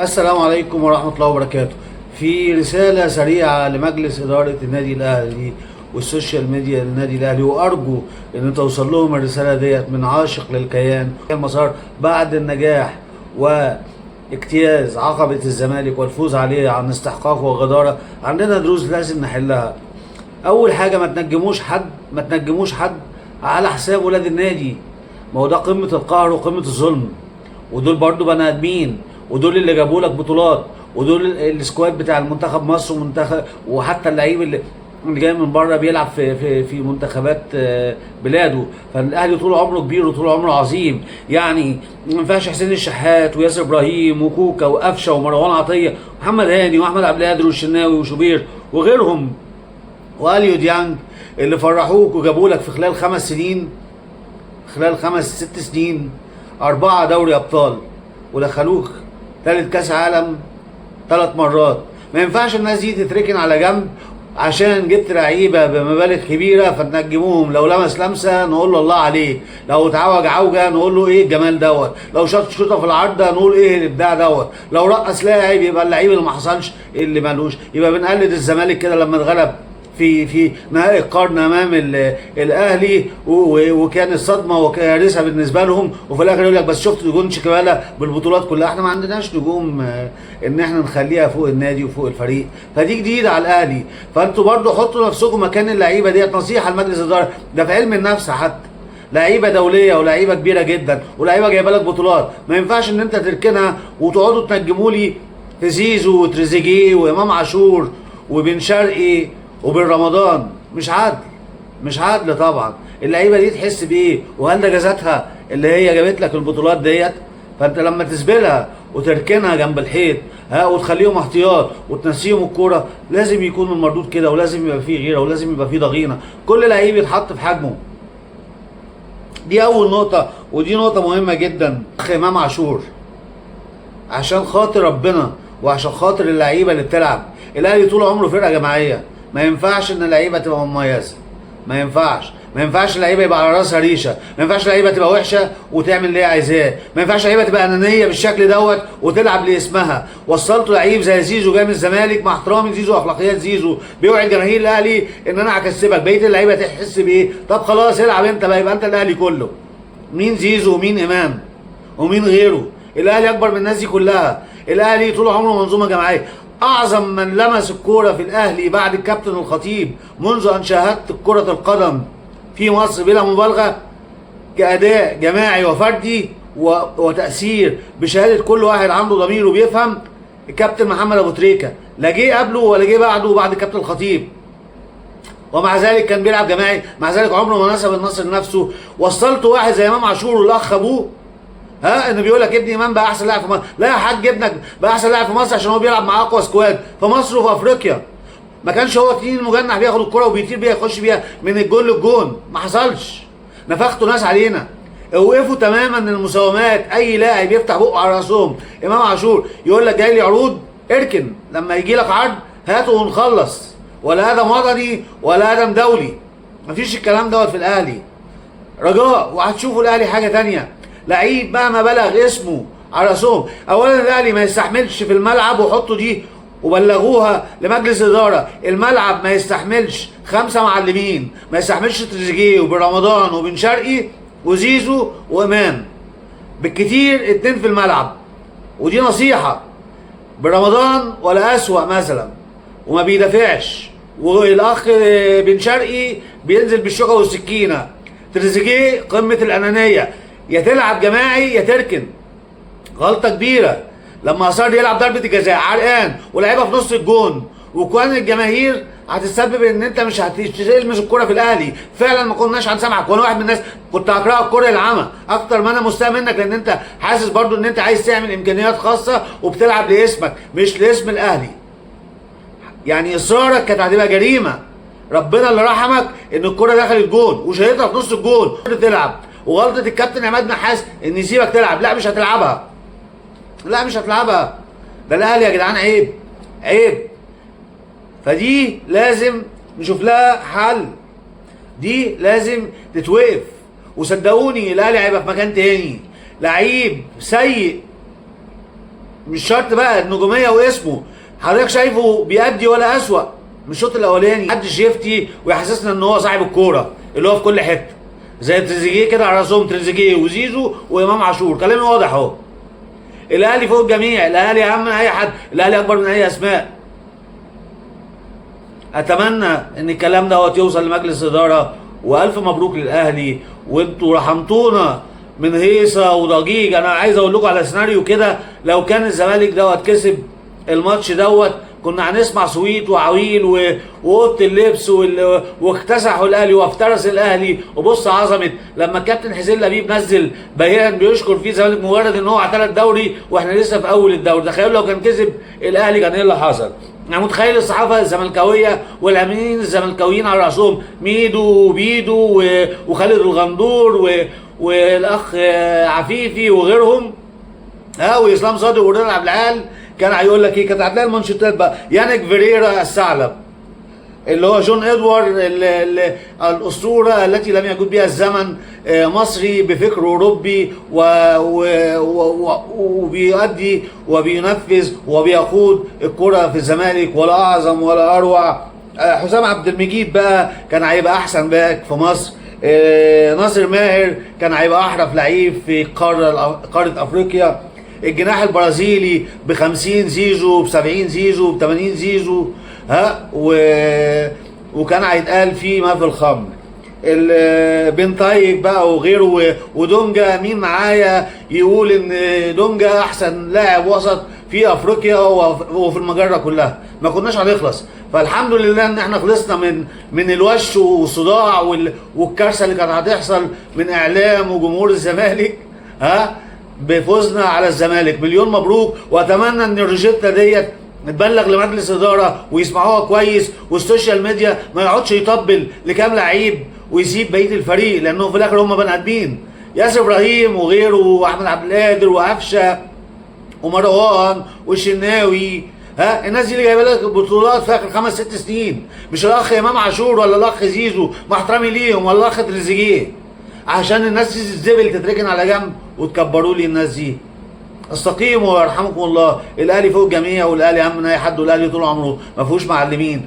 السلام عليكم ورحمة الله وبركاته. في رسالة سريعة لمجلس إدارة النادي الأهلي والسوشيال ميديا للنادي الأهلي، وأرجو إن توصل لهم الرسالة ديت من عاشق للكيان المسار بعد النجاح واجتياز عقبة الزمالك والفوز عليه عن استحقاق وغدارة. عندنا دروس لازم نحلها. أول حاجة، ما تنجموش حد على حساب ولاد النادي. ما هو ده قمة القهر وقمة الظلم، ودول برضو بني آدمين، ودول اللي جابوا لك بطولات، ودول السكواد بتاع المنتخب مصر ومنتخب، وحتى اللعيب اللي جاي من بره بيلعب في منتخبات بلاده. فالاهلي طول عمره كبير وطول عمره عظيم. يعني ما ينفعش حسين الشحات وياسر ابراهيم وكوكا وقفشه ومروان عطيه ومحمد هاني واحمد عبد القادر والشناوي وشوبير وغيرهم واليو ديانج اللي فرحوك وجابوا لك في خلال 5 سنين، خلال 5 6 سنين 4 دوري ابطال، ودخلوك ثالث كاس عالم 3 مرات. ما ينفعش الناس دي تتركن على جنب عشان جبت لعيبه بمبالغ كبيره فتنجموهم. لو لمس لمسه نقول له الله عليه، لو اتعوج عوجه نقول له ايه الجمال دوت، لو شاط شوطه في العارضه نقول ايه الابداع دوت، لو رقص لاعب يبقى اللعيب اللي ما حصلش اللي مالوش. يبقى بنقلد الزمالك كده لما اتغلب في نهائي القرن امام الاهلي، وكان الصدمه وكارثه بالنسبه لهم، وفي الاخر يقول لك بس شفت نجوم شيكابالا بالبطولات كلها. احنا ما عندناش نجوم ان احنا نخليها فوق النادي وفوق الفريق، فدي جديده على الاهلي. فانتوا برضو حطوا نفسكم مكان اللعيبه ديت. نصيحه لمجلس الاداره، ده في علم النفس حتى، لعيبه دوليه ولعيبه كبيره جدا ولعيبه جايبه لك بطولات. ما ينفعش ان انت تركنها وتقعدوا تنجموا لي في زيزو وتريزيجيه وامام عاشور وبن شرقي وبن رمضان. مش عادل طبعا. اللعيبه دي تحس بايه؟ وهل ده جازتها اللي هي جابت لك البطولات ديت؟ فانت لما تسبلها وتركنها جنب الحيط وتخليهم احتياط وتنسيهم الكوره، لازم يكون المردود كده، ولازم يبقى فيه غيره، ولازم يبقى فيه ضغينه. كل لعيب يتحط في حجمه. دي اول نقطه، ودي نقطه مهمه جدا. اخ امام عاشور، عشان خاطر ربنا وعشان خاطر اللعيبه اللي بتلعب، الاهلي طول عمره فرقه جماعيه. ما ينفعش ان اللعيبه تبقى مميزه، ما ينفعش اللعيبه يبقى على راسها ريشه، ما ينفعش اللعيبه تبقى وحشه وتعمل اللي هي عايزاه، ما ينفعش اللعيبه تبقى انانيه بالشكل دوت وتلعب لاسمها. وصلتوا لعيب زي زيزو جاي من الزمالك، مع احترامي زيزو واخلاقيات زيزو، بيوعد جماهير الاهلي ان انا هكسبك. بقيه اللعيبه تحس بايه؟ طب خلاص العب انت بقى، يبقى انت الاهلي كله. مين زيزو ومين امام ومين غيره؟ الاهلي اكبر من الناس دي كلها. الاهلي طول عمره منظومه جماعيه. اعظم من لمس الكوره في الاهلي بعد الكابتن الخطيب منذ ان شاهدت كره القدم في مصر بلا مبالغه كاداء جماعي وفردي وتاثير بشهاده كل واحد عنده ضمير وبيفهم، الكابتن محمد ابو تريكه. لا جه قبله ولا جه بعده بعد الكابتن الخطيب، ومع ذلك كان بيلعب جماعي. مع ذلك عمره ما نسب النصر لنفسه. وصلت واحد زي امام عاشور والاخ ابوه انه بيقول لك ابني امام بقى احسن لاعب في مصر. لا يا حاج، ابنك بقى احسن لاعب في مصر عشان هو بيلعب مع اقوى سكواد في مصر وفي افريقيا. ما كانش هو تنين المجنح بياخد الكرة وبيطير بيها يخش بيها من الجون للجون، ما حصلش. نفختوا ناس علينا. اوقفوا تماما المساومات. اي لاعب يفتح بقه على راسهم. امام عاشور يقول لك جاي لي عروض، اركن. لما يجي لك عرض هاته ونخلص. ولا ادم وطني ولا ادم دولي، مفيش الكلام دوت في الاهلي. رجاء، وهتشوفوا الاهلي حاجه ثانيه. لعيب مهما بلغ اسمه على راسهم. اولا الاهلي ما يستحملش في الملعب، وحطوا دي وبلغوها لمجلس الاداره، الملعب ما يستحملش 5 معلمين، ما يستحملش تريزيجيه وبن رمضان وبن شرقي وزيزو وامام، بالكتير 2 في الملعب. ودي نصيحه. بن رمضان ولا اسوأ مثلا وما بيدافعش، والاخ بن شرقي بينزل بالشوكه والسكينه. تريزيجيه قمه الانانيه، يا تلعب جماعي يا تركن. غلطه كبيره لما اصر يلعب ضربه الجزاء عرقان ولعبها في نص الجون، وكان الجماهير هتسبب ان انت مش هتلمس الكوره في الاهلي. فعلا ما كناش هنسامحك، وانا واحد من الناس كنت هكره الكوره العامه اكتر ما انا مستاء منك، لان انت حاسس برضو ان انت عايز تعمل امكانيات خاصه وبتلعب لاسمك مش لاسم الاهلي. يعني اصرارك كانت هتبقى جريمه. ربنا اللي رحمك ان الكوره دخلت جون وشايطها في نص الجون تلعب. وغلطه الكابتن عماد نحاس ان يسيبك تلعب. لا مش هتلعبها، لا مش هتلعبها. ده الاهلي يا جدعان، عيب عيب. فدي لازم نشوف لها حل، دي لازم تتوقف. وصدقوني الاهلي هيبقى في مكان تاني. لعيب سيء مش شرط بقى النجوميه واسمه، حضرتك شايفه بيأدي ولا اسوأ من الشوط الاولاني. محدش يفتي ويحسسنا ان هو صاحب الكوره اللي هو في كل حته زي تريزيجيه كده على راسهم، تريزيجيه وزيزو وامام عاشور. كلامي واضح اهو. الاهلي فوق الجميع، الاهلي اهم من اي حد، الاهلي اكبر من اي اسماء. اتمنى ان الكلام دوت يوصل لمجلس اداره، والف مبروك للاهلي. وانتوا رحمتونا من هيصه وضجيج. انا عايز اقول لكم على سيناريو كده، لو كان الزمالك دوت كسب الماتش دوت كنا هنسمع صويت وعويل واوضه اللبس واكتسحوا الاهلي وافترس الاهلي. وبص عظمه لما الكابتن حسين لبيب نزل بيان بيشكر فيه الزمالك مجرد ان هو اعتلى الدوري واحنا لسه في اول الدوري. تخيلوا لو كان كسب الاهلي كان ايه اللي حصل. انا متخيل الصحافه الزملكاويه والامينين الزملكاويين على راسهم ميدو وبيدو وخالد الغندور والاخ عفيفي وغيرهم، واسلام صادق ورضا عبد العال. كان هيقول لك ايه؟ كانت هتلاقي المانشيتات بقى يانيك فيريرا الثعلب اللي هو جون ادوار الاسطوره التي لم يجد بها الزمن، مصري بفكر اوروبي وبيؤدي وبينفذ وبيقود الكره في الزمالك، ولا اعظم ولا اروع. حسام عبد المجيد بقى كان هيبقى احسن باك في مصر. ناصر ماهر كان هيبقى احرف لعيب في قاره افريقيا. الجناح البرازيلي ب50 زيزو، ب70 زيزو، ب80 زيزو، وكان هيتقال فيه ما في الخمر. بن طيب بقى وغيره ودونجا. مين معايا يقول ان دونجا احسن لاعب وسط في افريقيا وفي المجره كلها؟ ما كناش هنخلص. فالحمد لله ان احنا خلصنا من الوش والصداع والكارثه اللي كانت هتحصل من اعلام وجمهور الزمالك بفوزنا على الزمالك. مليون مبروك. واتمنى ان الروجيتا ديت تبلغ لمجلس اداره ويسمعوها كويس، والسوشيال ميديا ما يقعدش يطبل لكام لعيب ويسيب بقيه الفريق، لانهم في الاخر هم بني ادمين. ياسر ابراهيم وغيره واحمد عبد القادر وقفشه ومروان والشناوي، الناس دي اللي جايبه لك بطولات في اخر 5 6 سنين، مش الاخ امام عاشور ولا الاخ زيزو مع احترامي ليهم ولا الاخ تريزيجيه، عشان الناس دي الزبل تتركن على جنب وتكبروا لي الناس دي. استقيموا ويرحمكم الله. الاهلي فوق الجميع، والاهلي اهم من اي حد، والاهلي طول عمره ما فيهوش معلمين.